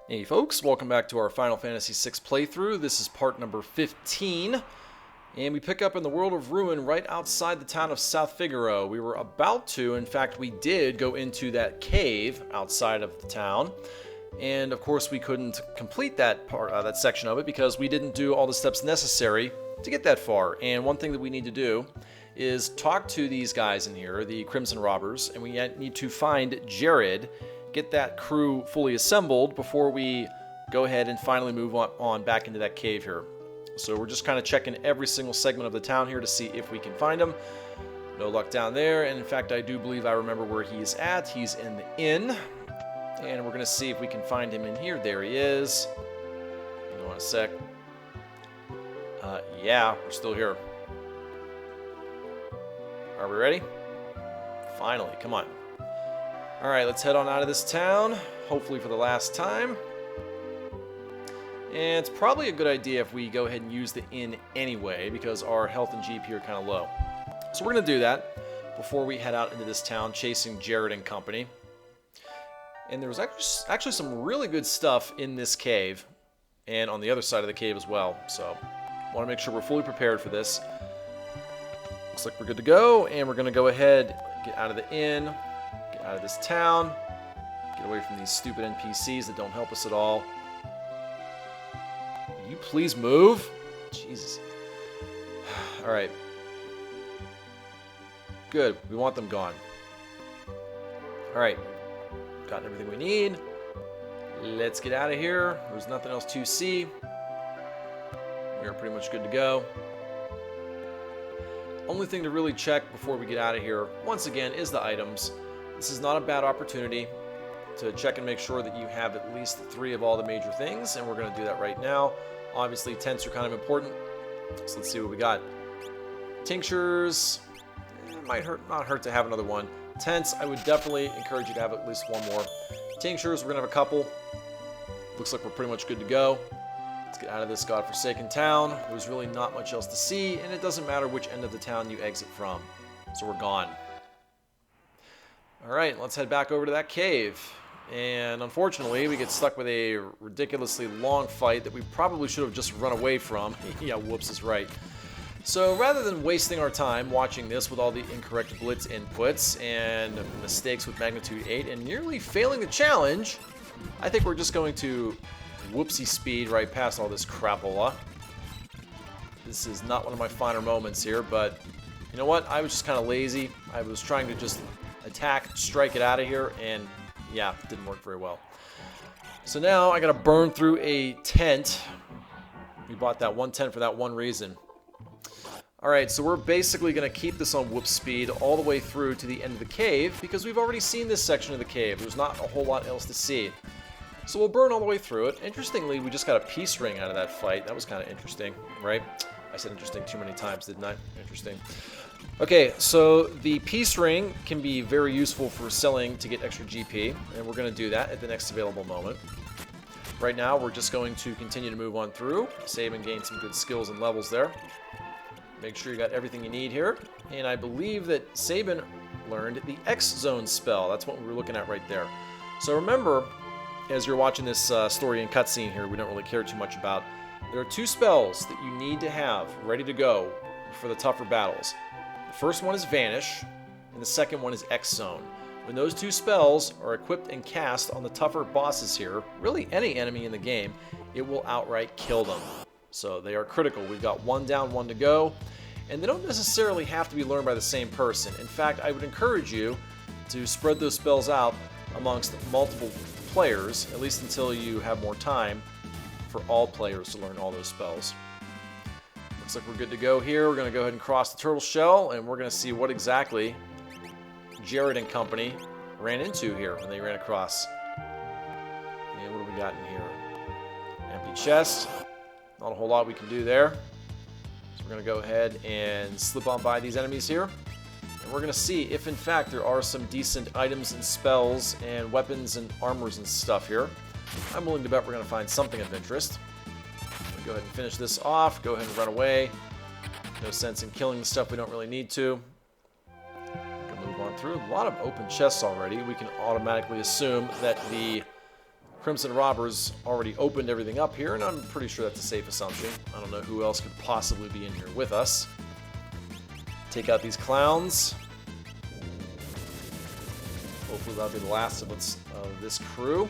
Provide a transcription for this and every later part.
Hey folks, welcome back to our Final Fantasy VI playthrough. This is part number 15, and we pick up in the world of Ruin right outside the town of South Figaro. We were about to, in fact we did, go into that cave outside of the town, and of course we couldn't complete that part, that section of it because we didn't do all the steps necessary to get that far. And one thing that we need to do is talk to these guys in here, the Crimson Robbers, and we need to find Jared, get that crew fully assembled before we go ahead and finally move on back into that cave here. So we're just kind of checking every single segment of the town here to see if we can find him. No luck down there, and in fact I do believe I remember where he's at. He's in the inn, and we're going to see if we can find him in here. There he is. Hang on a sec. Yeah, we're still here. Are we ready? Finally, come on. Alright, let's head on out of this town, hopefully for the last time. And it's probably a good idea if we go ahead and use the inn anyway, because our health and GP are kind of low. So we're going to do that before we head out into this town chasing Jared and company. And there was actually some really good stuff in this cave, and on the other side of the cave as well. So I want to make sure we're fully prepared for this. Looks like we're good to go, and we're going to go ahead, get out of the inn, out of this town, get away from these stupid NPCs that don't help us at all. Will you please move? Jesus. Alright. Good. We want them gone. Alright. Got everything we need. Let's get out of here. There's nothing else to see. We are pretty much good to go. Only thing to really check before we get out of here, once again, is the items. This is not a bad opportunity to check and make sure that you have at least 3 of all the major things, and we're going to do that right now. Obviously, tents are kind of important, so let's see what we got. Tinctures, might not hurt to have another one. Tents, I would definitely encourage you to have at least one more. Tinctures, we're going to have a couple. Looks like we're pretty much good to go. Let's get out of this godforsaken town. There's really not much else to see, and it doesn't matter which end of the town you exit from, so we're gone. Alright, let's head back over to that cave. And unfortunately, we get stuck with a ridiculously long fight that we probably should have just run away from. Yeah, whoops is right. So rather than wasting our time watching this with all the incorrect blitz inputs and mistakes with magnitude 8 and nearly failing the challenge, I think we're just going to whoopsie speed right past all this crapola. This is not one of my finer moments here, but you know what? I was just kind of lazy. I was trying to just attack, strike it out of here, and yeah, it didn't work very well. So now I gotta burn through a tent. We bought that one tent for that one reason. Alright, so we're basically gonna keep this on whoop speed all the way through to the end of the cave because we've already seen this section of the cave. There's not a whole lot else to see. So we'll burn all the way through it. Interestingly, we just got a peace ring out of that fight. That was kind of interesting, right? I said interesting too many times, didn't I? Interesting. Okay, so the peace ring can be very useful for selling to get extra GP, and we're going to do that at the next available moment. Right now, we're just going to continue to move on through, save and gain some good skills and levels there. Make sure you got everything you need here, and I believe that Sabin learned the X-Zone spell. That's what we were looking at right there. So remember, as you're watching this story and cutscene here, we don't really care too much about, there are 2 spells that you need to have ready to go for the tougher battles. The first one is Vanish, and the second one is X-Zone. When those 2 spells are equipped and cast on the tougher bosses here, really any enemy in the game, it will outright kill them. So they are critical. We've got 1 down, 1 to go, and they don't necessarily have to be learned by the same person. In fact, I would encourage you to spread those spells out amongst multiple players, at least until you have more time for all players to learn all those spells. Looks like we're good to go here. We're going to go ahead and cross the turtle shell, and we're going to see what exactly Jared and company ran into here when they ran across. And what do we got in here? Empty chest. Not a whole lot we can do there. So we're going to go ahead and slip on by these enemies here. And we're going to see if, in fact, there are some decent items and spells and weapons and armors and stuff here. I'm willing to bet we're going to find something of interest. Go ahead and finish this off. Go ahead and run away. No sense in killing the stuff we don't really need to. We can move on through. A lot of open chests already. We can automatically assume that the Crimson Robbers already opened everything up here, and I'm pretty sure that's a safe assumption. I don't know who else could possibly be in here with us. Take out these clowns. Hopefully that'll be the last of this crew.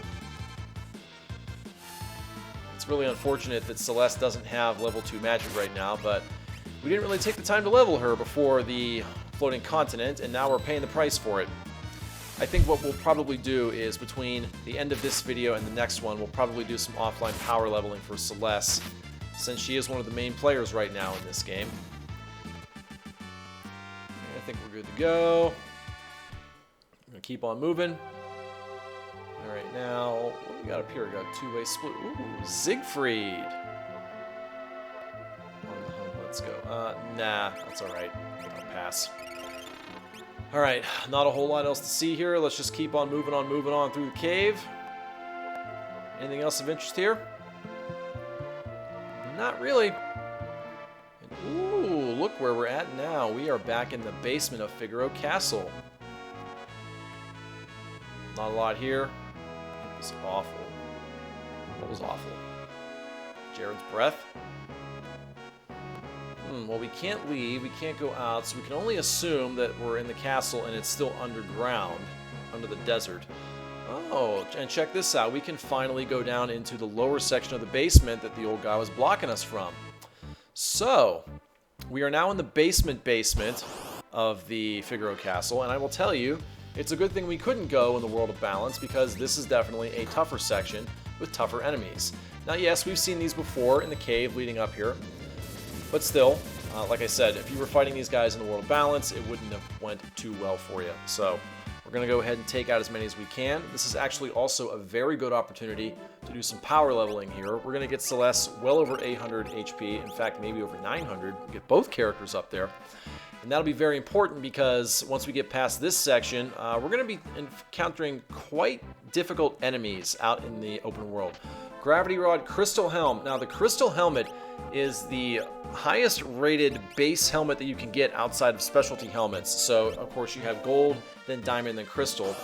It's really unfortunate that Celeste doesn't have level 2 magic right now, but we didn't really take the time to level her before the floating continent, and now we're paying the price for it. I think what we'll probably do is between the end of this video and the next one, we'll probably do some offline power leveling for Celeste, since she is one of the main players right now in this game. I think we're good to go. I'm going to keep on moving. Alright, now, what do we got up here? We got a two-way split. Ooh, Siegfried. Let's go. Nah, that's alright. I'll pass. Alright, not a whole lot else to see here. Let's just keep on moving on through the cave. Anything else of interest here? Not really. And, ooh, look where we're at now. We are back in the basement of Figaro Castle. Not a lot here. It was awful. What was awful? Jared's breath? Well, we can't leave, we can't go out, so we can only assume that we're in the castle and it's still underground, under the desert. Oh, and check this out. We can finally go down into the lower section of the basement that the old guy was blocking us from. So, we are now in the basement of the Figaro Castle, and I will tell you, it's a good thing we couldn't go in the World of Balance, because this is definitely a tougher section with tougher enemies. Now, yes, we've seen these before in the cave leading up here. But still, like I said, if you were fighting these guys in the World of Balance, it wouldn't have went too well for you. So we're going to go ahead and take out as many as we can. This is actually also a very good opportunity to do some power leveling here. We're going to get Celeste well over 800 HP, in fact maybe over 900, get both characters up there. And that'll be very important because once we get past this section, we're going to be encountering quite difficult enemies out in the open world. Gravity Rod, Crystal Helm. Now the Crystal Helmet is the highest rated base helmet that you can get outside of specialty helmets. So of course you have gold, then diamond, then crystal.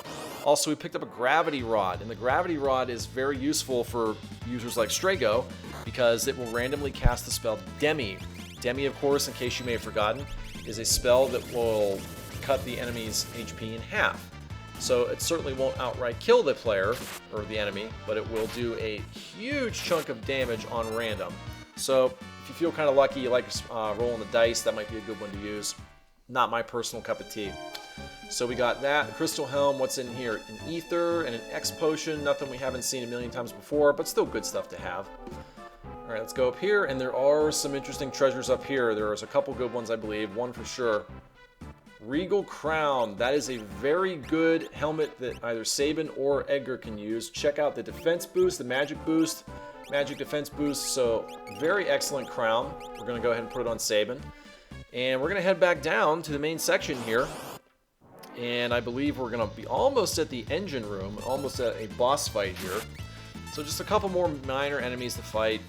Also we picked up a Gravity Rod, and the Gravity Rod is very useful for users like Strago because it will randomly cast the spell Demi. Demi, of course, in case you may have forgotten, is a spell that will cut the enemy's HP in half. So it certainly won't outright kill the player or the enemy, but it will do a huge chunk of damage on random. So if you feel kind of lucky, you like rolling the dice, that might be a good one to use. Not my personal cup of tea. So we got that, Crystal Helm, what's in here? An Ether and an X Potion, nothing we haven't seen a million times before, but still good stuff to have. Alright, let's go up here, and there are some interesting treasures up here. There's a couple good ones, I believe, one for sure. Regal Crown, that is a very good helmet that either Sabin or Edgar can use. Check out the defense boost, the magic boost, magic defense boost, so very excellent crown. We're going to go ahead and put it on Sabin. And we're going to head back down to the main section here. And I believe we're going to be almost at the engine room, almost at a boss fight here. So just a couple more minor enemies to fight.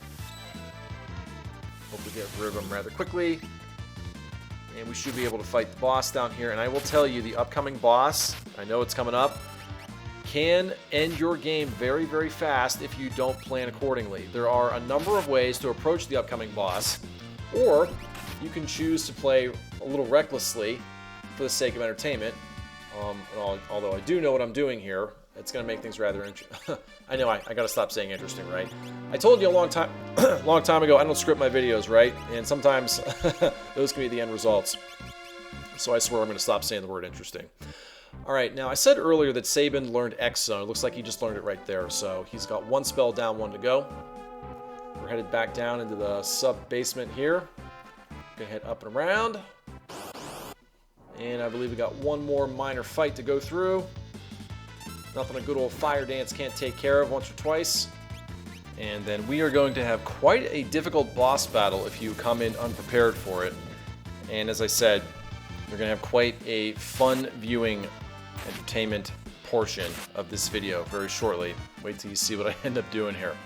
Hope we get rid of them rather quickly. And we should be able to fight the boss down here. And I will tell you, the upcoming boss, I know it's coming up, can end your game very, very fast if you don't plan accordingly. There are a number of ways to approach the upcoming boss, or you can choose to play a little recklessly for the sake of entertainment. Although I do know what I'm doing here, it's going to make things rather interesting. I know I got to stop saying interesting, right? I told you a long time ago I don't script my videos, right? And sometimes those can be the end results. So I swear I'm going to stop saying the word interesting. Alright, now I said earlier that Sabin learned X Zone. It looks like he just learned it right there. So he's got one spell down, one to go. We're headed back down into the sub-basement here. Gonna head up and around. And I believe we got one more minor fight to go through. Nothing a good old fire dance can't take care of once or twice. And then we are going to have quite a difficult boss battle if you come in unprepared for it. And as I said, you're going to have quite a fun viewing entertainment portion of this video very shortly. Wait till you see what I end up doing here.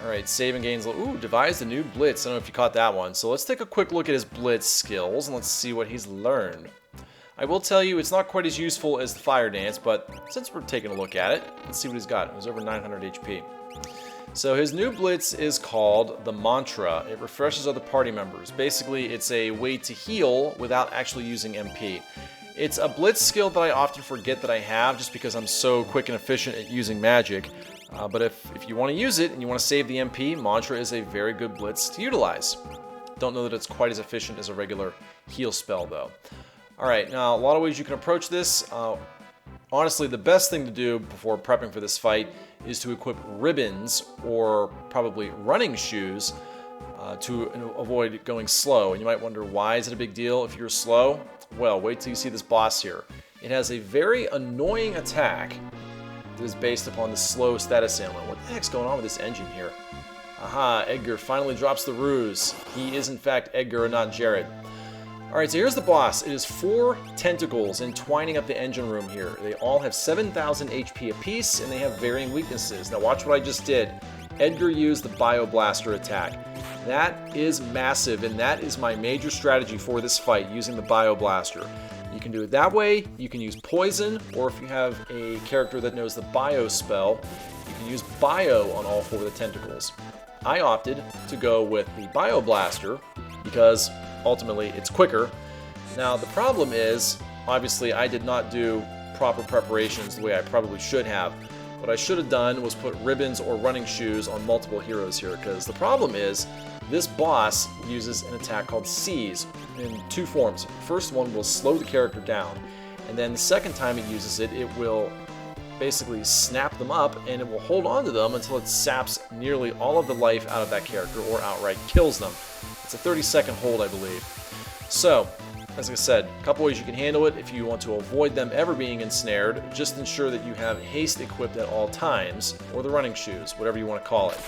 Alright, save and gains. Ooh, devised a new blitz. I don't know if you caught that one. So let's take a quick look at his blitz skills and let's see what he's learned. I will tell you it's not quite as useful as the Fire Dance, but since we're taking a look at it, let's see what he's got. It was over 900 HP. So his new blitz is called the Mantra. It refreshes other party members. Basically, it's a way to heal without actually using MP. It's a blitz skill that I often forget that I have just because I'm so quick and efficient at using magic. But if you want to use it and you want to save the MP, Mantra is a very good blitz to utilize. Don't know that it's quite as efficient as a regular heal spell, though. Alright, now a lot of ways you can approach this. Honestly, the best thing to do before prepping for this fight is to equip ribbons or probably running shoes to avoid going slow. And you might wonder, why is it a big deal if you're slow? Well, wait till you see this boss here. It has a very annoying attack that is based upon the slow status ailment. What the heck's going on with this engine here? Aha, Edgar finally drops the ruse. He is in fact Edgar and not Jared. Alright, so here's the boss. It is 4 tentacles entwining up the engine room here. They all have 7,000 HP apiece, and they have varying weaknesses. Now watch what I just did. Edgar used the Bio Blaster attack. That is massive, and that is my major strategy for this fight, using the Bio Blaster. You can do it that way, you can use Poison, or if you have a character that knows the Bio spell, you can use Bio on all 4 of the tentacles. I opted to go with the Bio Blaster because ultimately it's quicker. Now the problem is, obviously I did not do proper preparations the way I probably should have. What I should have done was put ribbons or running shoes on multiple heroes here, because the problem is this boss uses an attack called Seize in 2 forms. First one will slow the character down, and then the second time it uses it, it will basically snap them up and it will hold on to them until it saps nearly all of the life out of that character or outright kills them. It's a 30-second hold, I believe. So, as I said, a couple ways you can handle it. If you want to avoid them ever being ensnared, just ensure that you have haste equipped at all times, or the running shoes, whatever you want to call it.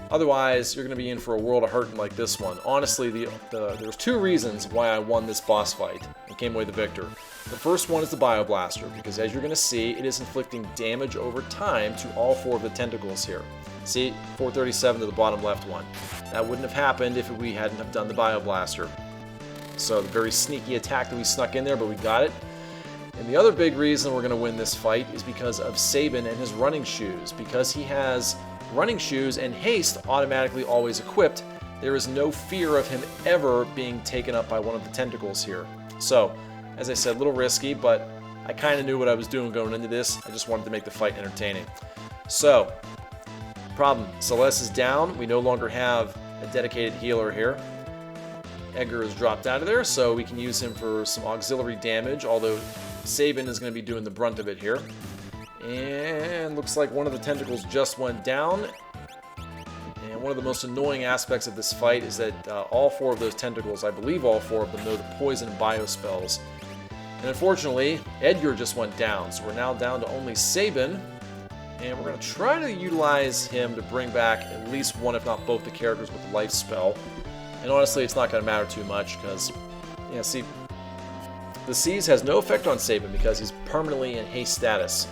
Otherwise, you're going to be in for a world of hurting like this one. Honestly, there's 2 reasons why I won this boss fight and came away the victor. The first one is the Bio Blaster, because as you're going to see, it is inflicting damage over time to all 4 of the tentacles here. See, 437 to the bottom left one. That wouldn't have happened if we hadn't have done the Bio Blaster. So the very sneaky attack that we snuck in there, but we got it. And the other big reason we're going to win this fight is because of Sabin and his running shoes. Because he has running shoes and haste automatically always equipped, there is no fear of him ever being taken up by one of the tentacles here. So, as I said, a little risky, but I kind of knew what I was doing going into this. I just wanted to make the fight entertaining. So, problem, Celeste is down. We no longer have a dedicated healer here. Edgar is dropped out of there, so we can use him for some auxiliary damage, although Sabin is going to be doing the brunt of it here. And looks like one of the tentacles just went down. And one of the most annoying aspects of this fight is that all 4 of those tentacles, I believe all 4 of them, know the poison and bio spells. And unfortunately, Edgar just went down, so we're now down to only Sabin. And we're going to try to utilize him to bring back at least one, if not both, the characters with the life spell. And honestly, it's not going to matter too much because, yeah, see, the Seize has no effect on Sabin because he's permanently in haste status.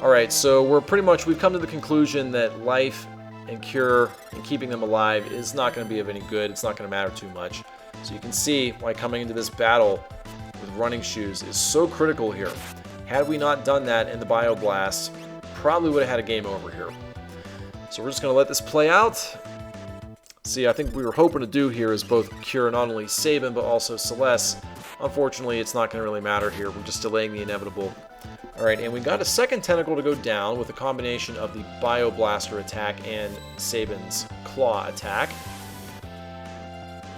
Alright, so we've come to the conclusion that life and cure and keeping them alive is not going to be of any good. It's not going to matter too much. So you can see why coming into this battle with running shoes is so critical here. Had we not done that in the Bio Blast, probably would have had a game over here. So we're just going to let this play out. See, I think what we were hoping to do here is both cure not only Sabin, but also Celeste. Unfortunately, it's not going to really matter here. We're just delaying the inevitable. Alright, and we got a second tentacle to go down with a combination of the Bio Blaster attack and Sabin's Claw attack.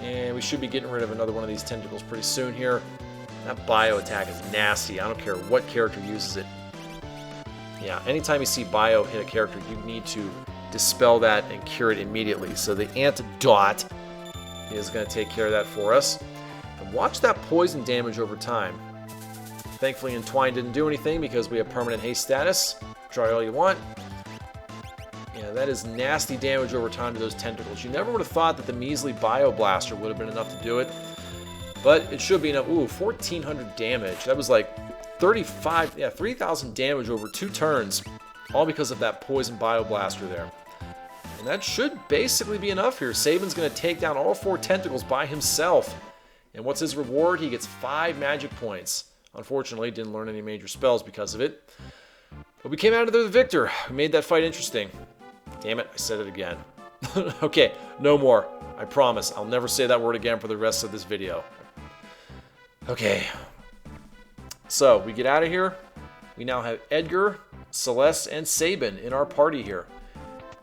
And we should be getting rid of another one of these tentacles pretty soon here. That Bio attack is nasty. I don't care what character uses it. Yeah, anytime you see Bio hit a character, you need to dispel that and cure it immediately. So the Antidote is going to take care of that for us. And watch that poison damage over time. Thankfully, Entwine didn't do anything because we have permanent haste status. Try all you want. Yeah, that is nasty damage over time to those tentacles. You never would have thought that the measly Bio Blaster would have been enough to do it. But it should be enough. Ooh, 1,400 damage. That was like 3,000 damage over 2 turns. All because of that poison Bio Blaster there. And that should basically be enough here. Sabin's going to take down all 4 tentacles by himself. And what's his reward? He gets 5 magic points. Unfortunately, didn't learn any major spells because of it. But we came out of there the victor. We made that fight interesting. Damn it, I said it again. Okay, no more. I promise. I'll never say that word again for the rest of this video. Okay. So, we get out of here. We now have Edgar, Celeste, and Sabin in our party here.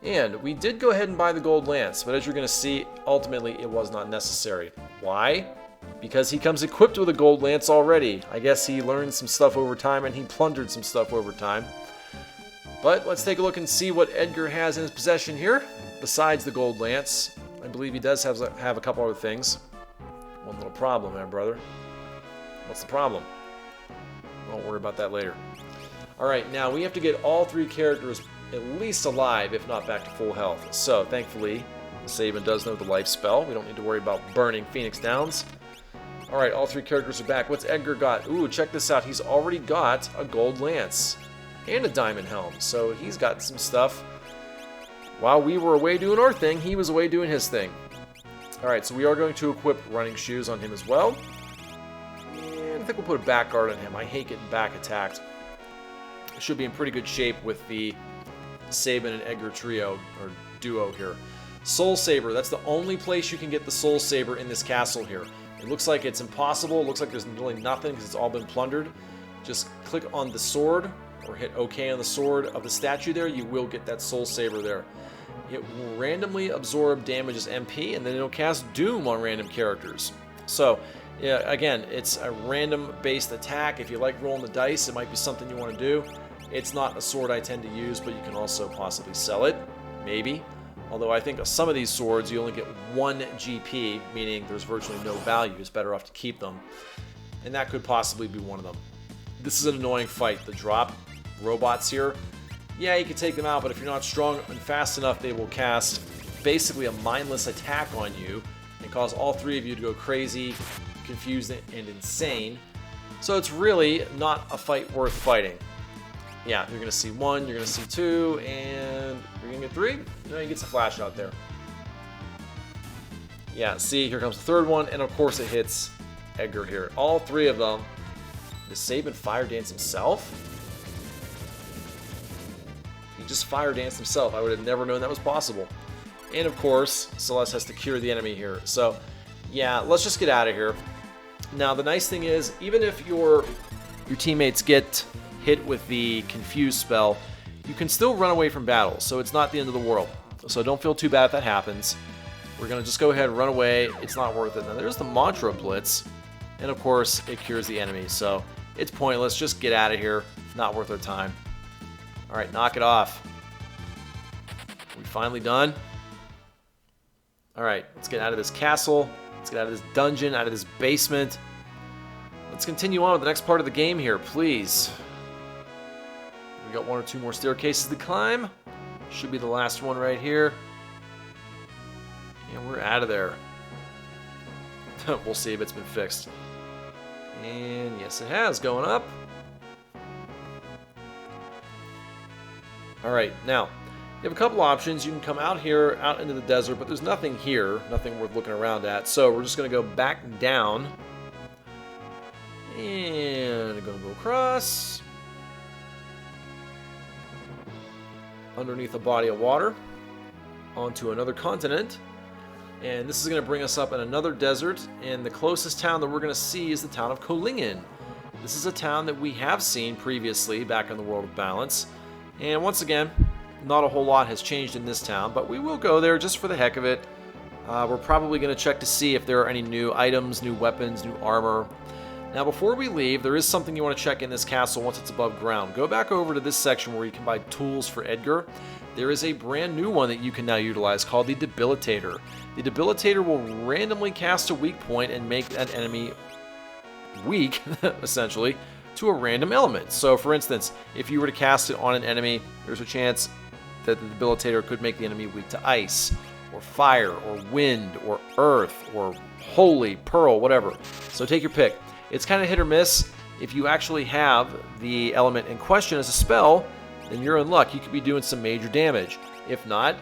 And we did go ahead and buy the gold lance, but as you're going to see, ultimately it was not necessary. Why? Because he comes equipped with a gold lance already. I guess he learned some stuff over time and he plundered some stuff over time. But let's take a look and see what Edgar has in his possession here. Besides the gold lance, I believe he does have a couple other things. One little problem there, brother. What's the problem? Don't worry about that later. Alright, now we have to get all 3 characters at least alive, if not back to full health. So, thankfully, Sabin does know the life spell. We don't need to worry about burning Phoenix Downs. Alright, all 3 characters are back. What's Edgar got? Ooh, check this out. He's already got a gold lance and a diamond helm. So, he's got some stuff. While we were away doing our thing, he was away doing his thing. Alright, so we are going to equip running shoes on him as well. And I think we'll put a back guard on him. I hate getting back attacked. Should be in pretty good shape with the Sabin and Edgar trio, or duo here. Soul Saber, that's the only place you can get the Soul Saber in this castle here. It looks like it's impossible. It looks like there's really nothing because it's all been plundered. Just click on the sword or hit OK on the sword of the statue there. You will get that Soul Saber there. It will randomly absorb damage as MP, and then it'll cast Doom on random characters. So, yeah, again, it's a random-based attack. If you like rolling the dice, it might be something you want to do. It's not a sword I tend to use, but you can also possibly sell it. Maybe. Although I think of some of these swords, you only get 1 GP, meaning there's virtually no value. It's better off to keep them. And that could possibly be one of them. This is an annoying fight. The drop robots here. Yeah, you can take them out, but if you're not strong and fast enough, they will cast basically a mindless attack on you and cause all 3 of you to go crazy, confused, and insane. So it's really not a fight worth fighting. Yeah, you're going to see 1, you're going to see 2, and you're going to get 3? No, you get some flash out there. Yeah, see, here comes the 3rd one, and of course it hits Edgar here. All 3 of them. Does Sabin fire dance himself? He just fire danced himself. I would have never known that was possible. And of course, Celeste has to cure the enemy here. So, yeah, let's just get out of here. Now, the nice thing is, even if your teammates get hit with the Confuse spell, you can still run away from battle, so it's not the end of the world. So don't feel too bad if that happens. We're going to just go ahead and run away. It's not worth it. Now, there's the Mantra Blitz, and of course, it cures the enemy, so it's pointless. Just get out of here. Not worth our time. Alright, knock it off. Are we finally done? Alright, let's get out of this castle. Let's get out of this dungeon, out of this basement. Let's continue on with the next part of the game here, please. We got 1 or 2 more staircases to climb. Should be the last one right here. And we're out of there. We'll see if it's been fixed. And yes, it has. Going up. Alright, now, you have a couple options. You can come out here, out into the desert, but there's nothing here. Nothing worth looking around at. So we're just going to go back down. And I'm going to go across. Underneath a body of water. Onto another continent. And this is going to bring us up in another desert. And the closest town that we're going to see is the town of Kolingen. This is a town that we have seen previously back in the World of Balance. And once again, not a whole lot has changed in this town, but we will go there just for the heck of it. We're probably going to check to see if there are any new items, new weapons, new armor. Now, before we leave, there is something you want to check in this castle once it's above ground. Go back over to this section where you can buy tools for Edgar. There is a brand new one that you can now utilize called the Debilitator. The Debilitator will randomly cast a weak point and make that enemy weak, essentially, to a random element. So, for instance, if you were to cast it on an enemy, there's a chance that the Debilitator could make the enemy weak to ice, or fire, or wind, or earth, or holy, pearl, whatever. So take your pick. It's kind of hit or miss. If you actually have the element in question as a spell, then you're in luck. You could be doing some major damage. If not,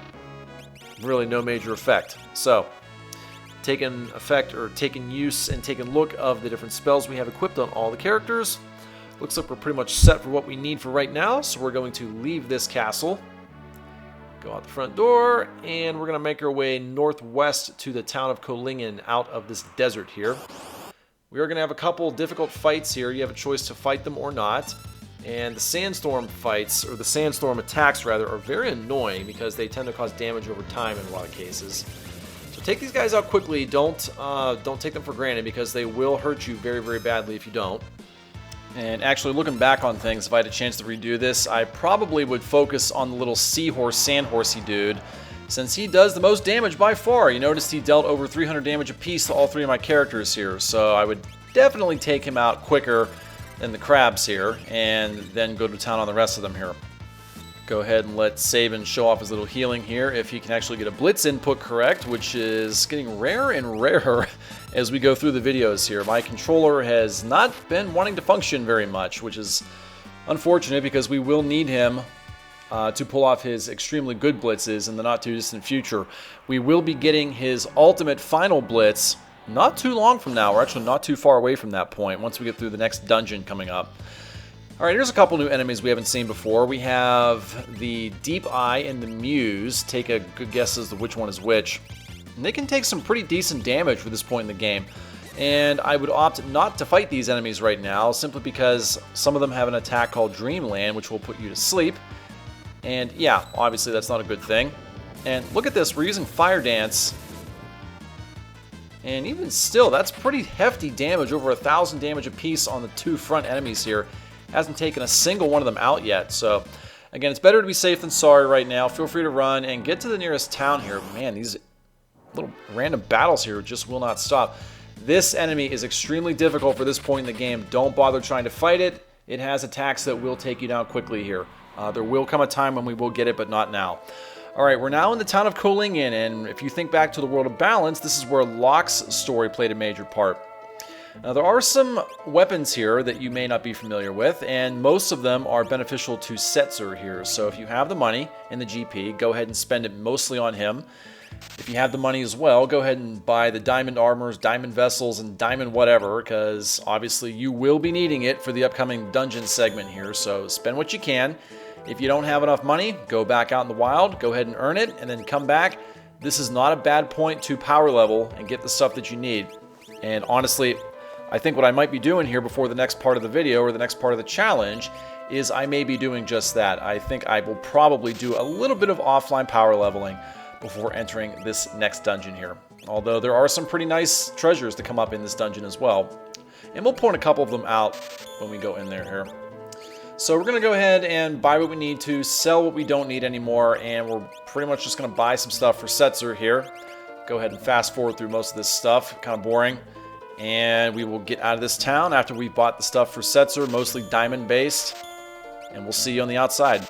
really no major effect. So, taken effect or taken use and taken look of the different spells we have equipped on all the characters. Looks like we're pretty much set for what we need for right now, so we're going to leave this castle, go out the front door, and we're going to make our way northwest to the town of Kolingen out of this desert here. We are going to have a couple difficult fights here. You have a choice to fight them or not. And the sandstorm fights, or the sandstorm attacks rather, are very annoying because they tend to cause damage over time in a lot of cases. So take these guys out quickly. Don't take them for granted because they will hurt you very, very badly if you don't. And actually, looking back on things, if I had a chance to redo this, I probably would focus on the little seahorse, sandhorsey dude, since he does the most damage by far. You noticed he dealt over 300 damage apiece to all three of my characters here, so I would definitely take him out quicker than the crabs here, and then go to town on the rest of them here. Go ahead and let Sabin show off his little healing here if he can actually get a blitz input correct, which is getting rarer and rarer as we go through the videos here. My controller has not been wanting to function very much, which is unfortunate because we will need him to pull off his extremely good blitzes in the not too distant future. We will be getting his ultimate final blitz not too long from now. We're actually not too far away from that point once we get through the next dungeon coming up. Alright, here's a couple new enemies we haven't seen before. We have the Deep Eye and the Muse. Take a good guess as to which one is which. And they can take some pretty decent damage for this point in the game. And I would opt not to fight these enemies right now, simply because some of them have an attack called Dreamland, which will put you to sleep. And yeah, obviously that's not a good thing. And look at this, we're using Fire Dance. And even still, that's pretty hefty damage, over 1,000 damage apiece on the two front enemies here. Hasn't taken a single one of them out yet. So, again, it's better to be safe than sorry right now. Feel free to run and get to the nearest town here. Man, these little random battles here just will not stop. This enemy is extremely difficult for this point in the game. Don't bother trying to fight it. It has attacks that will take you down quickly here. There will come a time when we will get it, but not now. Alright, we're now in the town of Kolingen, and if you think back to the World of Balance, this is where Locke's story played a major part. Now, there are some weapons here that you may not be familiar with, and most of them are beneficial to Setzer here. So if you have the money and the GP, go ahead and spend it mostly on him. If you have the money as well, go ahead and buy the diamond armors, diamond vessels, and diamond whatever, because obviously you will be needing it for the upcoming dungeon segment here, so spend what you can. If you don't have enough money, go back out in the wild, go ahead and earn it, and then come back. This is not a bad point to power level and get the stuff that you need. And honestly, I think what I might be doing here before the next part of the video or the next part of the challenge is I may be doing just that. I think I will probably do a little bit of offline power leveling before entering this next dungeon here. Although there are some pretty nice treasures to come up in this dungeon as well. And we'll point a couple of them out when we go in there here. So we're going to go ahead and buy what we need to, sell what we don't need anymore, and we're pretty much just going to buy some stuff for Setzer here. Go ahead and fast forward through most of this stuff, kind of boring. And we will get out of this town after we bought the stuff for Setzer, mostly diamond based. And we'll see you on the outside.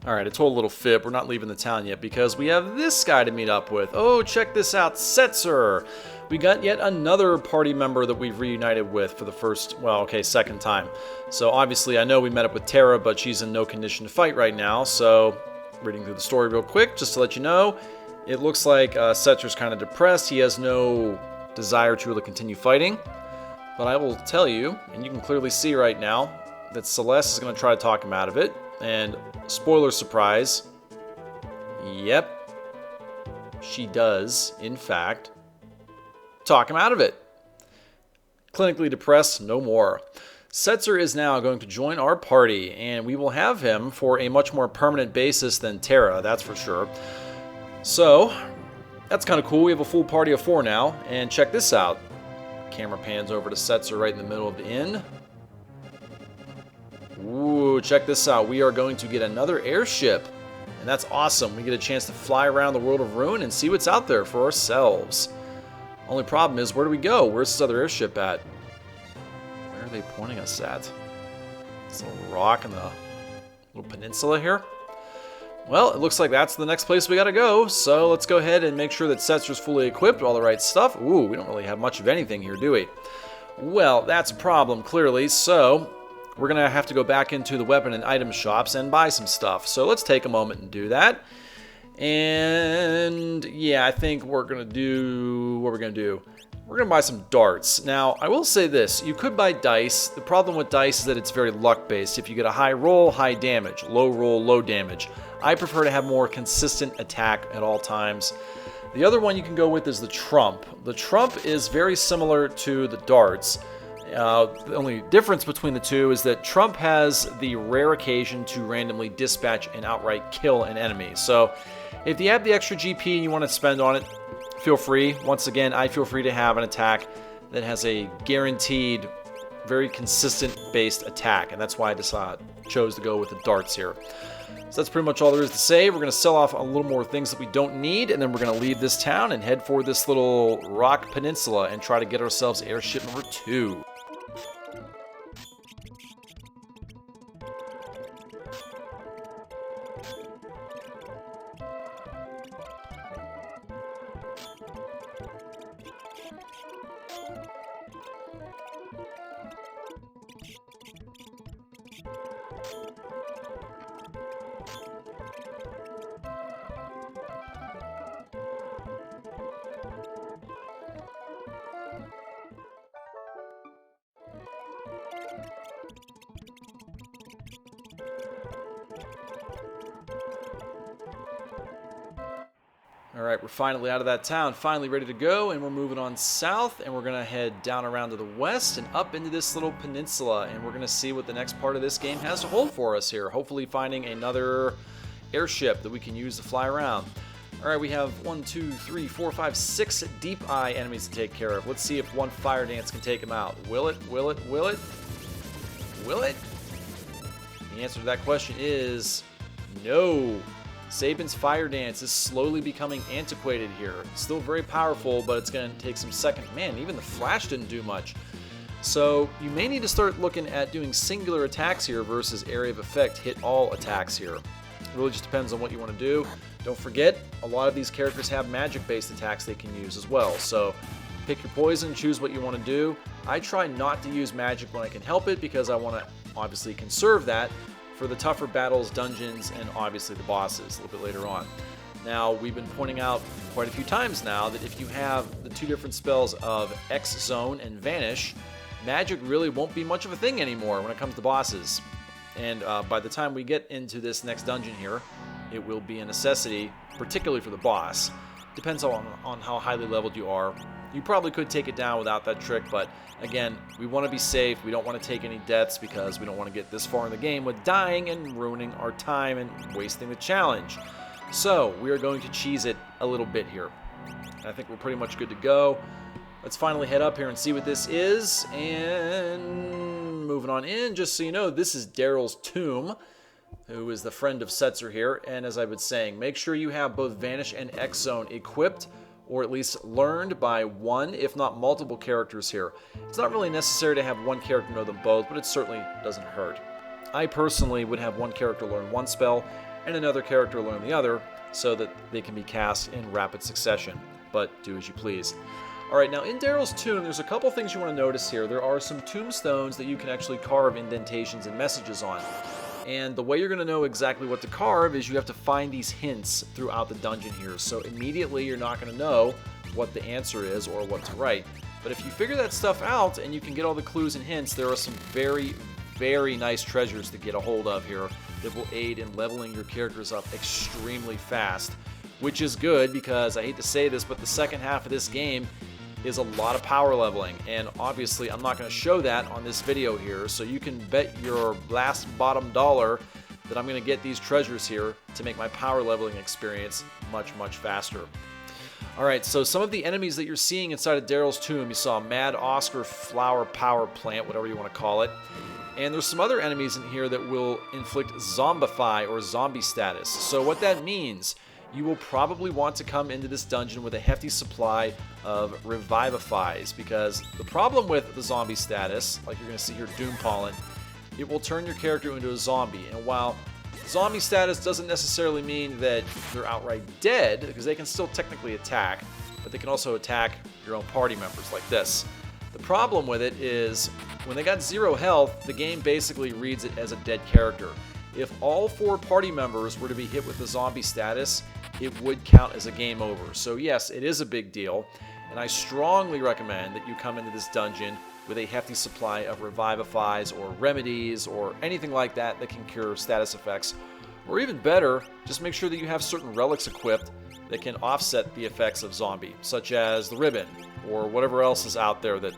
Alright, I told a little fib. We're not leaving the town yet because we have this guy to meet up with. Oh, check this out, Setzer! We got yet another party member that we've reunited with for the first, well, okay, second time. So obviously I know we met up with Tara, but she's in no condition to fight right now. So, reading through the story real quick, just to let you know, it looks like Setzer's kind of depressed. He has no desire to really continue fighting. But I will tell you, and you can clearly see right now, that Celeste is going to try to talk him out of it. And spoiler surprise, yep, she does, in fact, talk him out of it. Clinically depressed, no more. Setzer is now going to join our party, and we will have him for a much more permanent basis than Tara, that's for sure. So, that's kind of cool. We have a full party of 4 now, and check this out. Camera pans over to Setzer right in the middle of the inn. Ooh, check this out. We are going to get another airship. And that's awesome. We get a chance to fly around the world of Ruin and see what's out there for ourselves. Only problem is, where do we go? Where's this other airship at? Where are they pointing us at? This little rock in the little peninsula here? Well, it looks like that's the next place we gotta go, so let's go ahead and make sure that Setzer's fully equipped with all the right stuff. Ooh, we don't really have much of anything here, do we? Well, that's a problem, clearly, so we're gonna have to go back into the weapon and item shops and buy some stuff. So let's take a moment and do that. And yeah, I think we're gonna do what we're gonna do. We're gonna buy some darts. Now, I will say this, you could buy dice. The problem with dice is that it's very luck-based. If you get a high roll, high damage. Low roll, low damage. I prefer to have more consistent attack at all times. The other one you can go with is the trump. The trump is very similar to the darts. The only difference between the two is that trump has the rare occasion to randomly dispatch and outright kill an enemy. So if you have the extra GP and you want to spend on it, feel free. Once again, I feel free to have an attack that has a guaranteed, very consistent based attack, and that's why I chose to go with the darts here. So that's pretty much all there is to say. We're going to sell off a little more things that we don't need, and then we're going to leave this town and head for this little rock peninsula and try to get ourselves airship number 2. Alright, we're finally out of that town, finally ready to go, and we're moving on south, and we're going to head down around to the west and up into this little peninsula, and we're going to see what the next part of this game has to hold for us here, hopefully finding another airship that we can use to fly around. Alright, we have 1, 2, 3, 4, 5, 6 deep eye enemies to take care of. Let's see if one fire dance can take them out. Will it? Will it? Will it? Will it? The answer to that question is no. Sabin's fire dance is slowly becoming antiquated here. It's still very powerful, but it's going to take some second. Man, even the flash didn't do much. So you may need to start looking at doing singular attacks here versus area of effect hit all attacks here. It really just depends on what you want to do. Don't forget, a lot of these characters have magic-based attacks they can use as well. So pick your poison, choose what you want to do. I try not to use magic when I can help it because I want to obviously conserve that for the tougher battles, dungeons, and obviously the bosses a little bit later on. Now, we've been pointing out quite a few times now that if you have the two different spells of X Zone and Vanish, magic really won't be much of a thing anymore when it comes to bosses. And by the time we get into this next dungeon here, it will be a necessity, particularly for the boss. Depends on how highly leveled you are. You probably could take it down without that trick, but again, we want to be safe. We don't want to take any deaths because we don't want to get this far in the game with dying and ruining our time and wasting the challenge. So, we are going to cheese it a little bit here. I think we're pretty much good to go. Let's finally head up here and see what this is. And moving on in, just so you know, this is Daryl's tomb, who is the friend of Setzer here. And as I was saying, make sure you have both Vanish and X Zone equipped, or at least learned by one, if not multiple characters here. It's not really necessary to have one character know them both, but it certainly doesn't hurt. I personally would have one character learn one spell and another character learn the other so that they can be cast in rapid succession, but do as you please. Alright, now in Daryl's tomb, there's a couple things you want to notice here. There are some tombstones that you can actually carve indentations and messages on. And the way you're going to know exactly what to carve is you have to find these hints throughout the dungeon here. So immediately you're not going to know what the answer is or what to write. But if you figure that stuff out and you can get all the clues and hints, there are some very, very nice treasures to get a hold of here that will aid in leveling your characters up extremely fast. Which is good because, I hate to say this, but the second half of this game is a lot of power leveling, and obviously I'm not going to show that on this video here, so you can bet your last bottom dollar that I'm going to get these treasures here to make my power leveling experience much, much faster. Alright, so some of the enemies that you're seeing inside of Daryl's tomb, you saw Mad Oscar Flower Power Plant, whatever you want to call it, and there's some other enemies in here that will inflict zombify or zombie status. So what that means you will probably want to come into this dungeon with a hefty supply of Revivifies, because the problem with the zombie status, like you're going to see here, Doom Pollen, it will turn your character into a zombie. And while zombie status doesn't necessarily mean that they're outright dead, because they can still technically attack, but they can also attack your own party members like this. The problem with it is when they got 0 health, the game basically reads it as a dead character. If all 4 party members were to be hit with the zombie status, it would count as a game over. So yes, it is a big deal, and I strongly recommend that you come into this dungeon with a hefty supply of Revivifies or remedies or anything like that that can cure status effects. Or even better, just make sure that you have certain relics equipped that can offset the effects of zombie, such as the ribbon or whatever else is out there that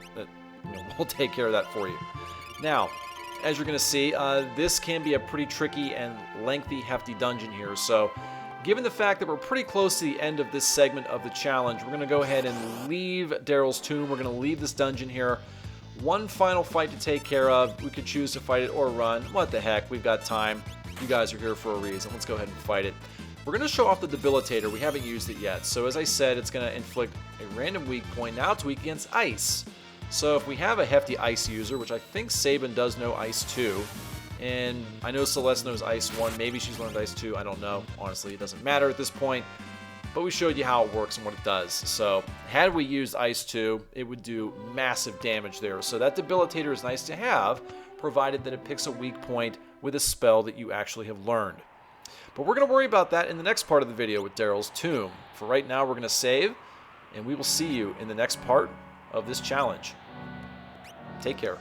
will take care of that for you. Now, as you're going to see, this can be a pretty tricky and lengthy, hefty dungeon here. So, given the fact that we're pretty close to the end of this segment of the challenge, we're going to go ahead and leave Daryl's tomb. We're going to leave this dungeon here. One final fight to take care of. We could choose to fight it or run. What the heck? We've got time. You guys are here for a reason. Let's go ahead and fight it. We're going to show off the Debilitator. We haven't used it yet. So as I said, it's going to inflict a random weak point. Now it's weak against ice. So if we have a hefty ice user, which I think Sabin does know ice 2, and I know Celeste knows ice 1, maybe she's learned ice 2, I don't know. Honestly, it doesn't matter at this point. But we showed you how it works and what it does. So had we used ice 2, it would do massive damage there. So that Debilitator is nice to have, provided that it picks a weak point with a spell that you actually have learned. But we're going to worry about that in the next part of the video with Daryl's tomb. For right now, we're going to save, and we will see you in the next part of this challenge. Take care.